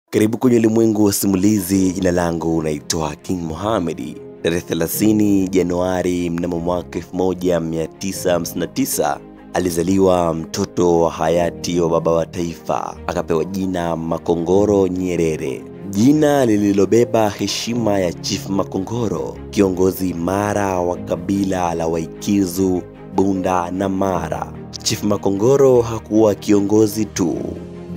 Karibu kwenye ulimwengu wa simulizi. Jina langu naitwa King Mohamed. Tarehe 30 Januari mnamo mwaka 1959 alizaliwa mtoto wa hayati wa baba wa taifa, akapewa jina Makongoro Nyerere, jina lililobeba heshima ya Chief Makongoro, kiongozi imara wa kabila la Waikizu, Bunda na Mara. Chief Makongoro hakuwa kiongozi tu,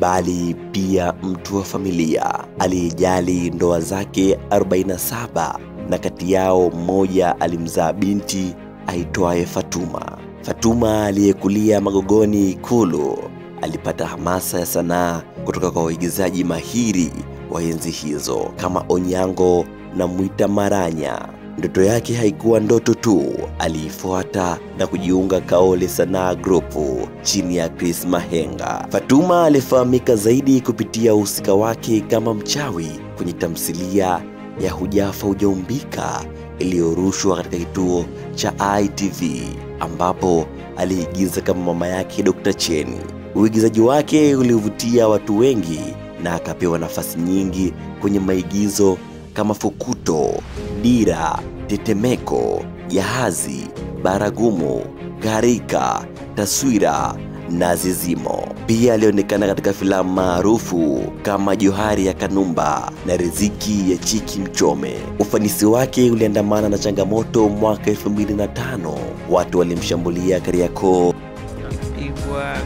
bali pia mtu wa familia aliyejali ndoa zake 47, na kati yao mmoja alimzaa binti aitwaye Fatuma. Fatuma aliyekulia Magogoni Ikulu alipata hamasa ya sanaa kutoka kwa waigizaji mahiri wa enzi hizo kama Onyango na Mwita Maranya. Ndoto yake haikuwa ndoto tu, aliifuata na kujiunga Kaole Sanaa Group chini ya Chris Mahenga. Fatuma alifahamika zaidi kupitia uhusika wake kama mchawi kwenye tamthilia ya Hujafa Hujaumbika iliyorushwa katika kituo cha ITV, ambapo aliigiza kama mama yake Dr. Cheni. Uigizaji wake ulivutia watu wengi na akapewa nafasi nyingi kwenye maigizo kama Fukuto, Dira, Tetemeko, Jahazi, Baragumu, Garika, Taswira na Zizimo. Pia alionekana katika filamu maarufu kama Johari ya Kanumba na Riziki ya Chiki Mchome. Ufanisi wake uliandamana na changamoto. Mwaka 2005 watu walimshambulia Kariakoo,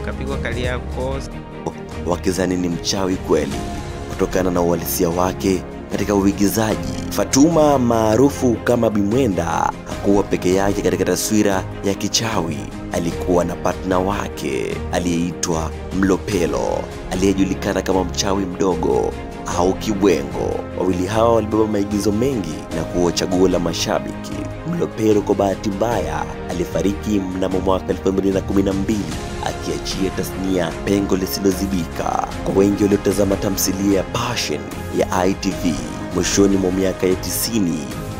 kapigwa Kariakoo wakizani ni mchawi kweli kutokana na uhalisia wake katika uigizaji. Fatuma maarufu kama Bimwenda hakuwa peke yake katika taswira ya kichawi. Alikuwa na partner wake aliyeitwa Mlopelo, aliyejulikana kama mchawi mdogo au Kibwengo. Wawili hawa walibeba maigizo mengi na kuwa chaguo la mashabiki. Mlopelo kwa bahati mbaya alifariki mnamo mwaka 2012 akiachia tasnia pengo lisilozibika kwa wengi waliotazama tamthilia ya Passion ya ITV mwishoni mwa miaka ya 90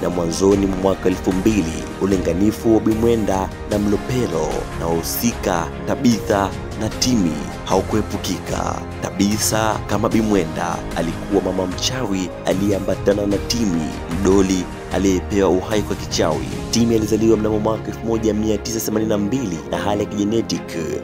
na mwanzoni mwa mwaka 2000. Ulinganifu wa Bimwenda na Mlopelo na wahusika Tabitha na Timi haukuepukika. Tabitha kama Bimwenda alikuwa mama mchawi aliyeambatana na Timi, mdoli aliyepewa uhai kwa kichawi. Timi alizaliwa mnamo mwaka 1982 na hali ya kijenetic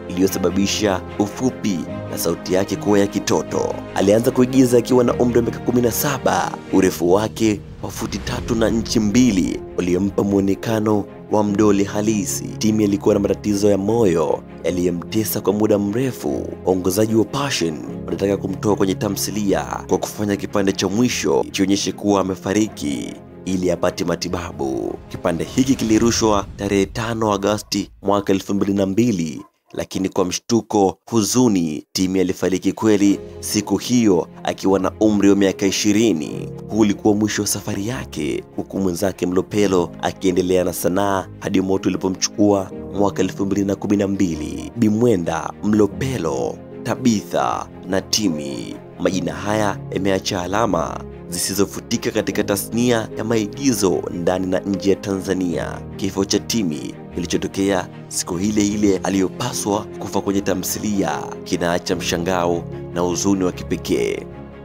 iliyosababisha ufupi na sauti yake kuwa ya kitoto. Alianza kuigiza akiwa na umri wa miaka 17. Urefu wake wa futi 3 na inchi 2 uliompa muonekano wa mdoli halisi. Timi alikuwa na matatizo ya moyo yaliyemtesa kwa muda mrefu. Waongozaji wa Passion wanataka kumtoa kwenye tamthilia kwa kufanya kipande cha mwisho kionyeshe kuwa amefariki ili apate matibabu. Kipande hiki kilirushwa tarehe 5 Agosti mwaka 2002, lakini kwa mshtuko, huzuni, Timi alifariki kweli siku hiyo akiwa na umri wa miaka 20. Huu ulikuwa mwisho wa safari yake, huku mwenzake Mlopelo akiendelea na sanaa hadi moto ulipomchukua mwaka 2012. Bimwenda, Mlopelo, Tabitha na Timi, majina haya yameacha alama zisizofutika katika tasnia ya maigizo ndani na nje ya Tanzania. Kifo cha Timi kilichotokea siku ile ile aliyopaswa kufa kwenye tamthilia kinaacha mshangao na huzuni wa kipekee.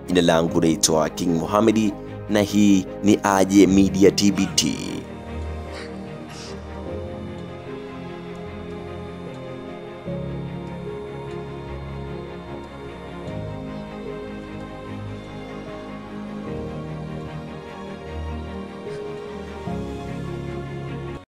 Jina langu naitwa King Mohamed na hii ni Aje Media TBT.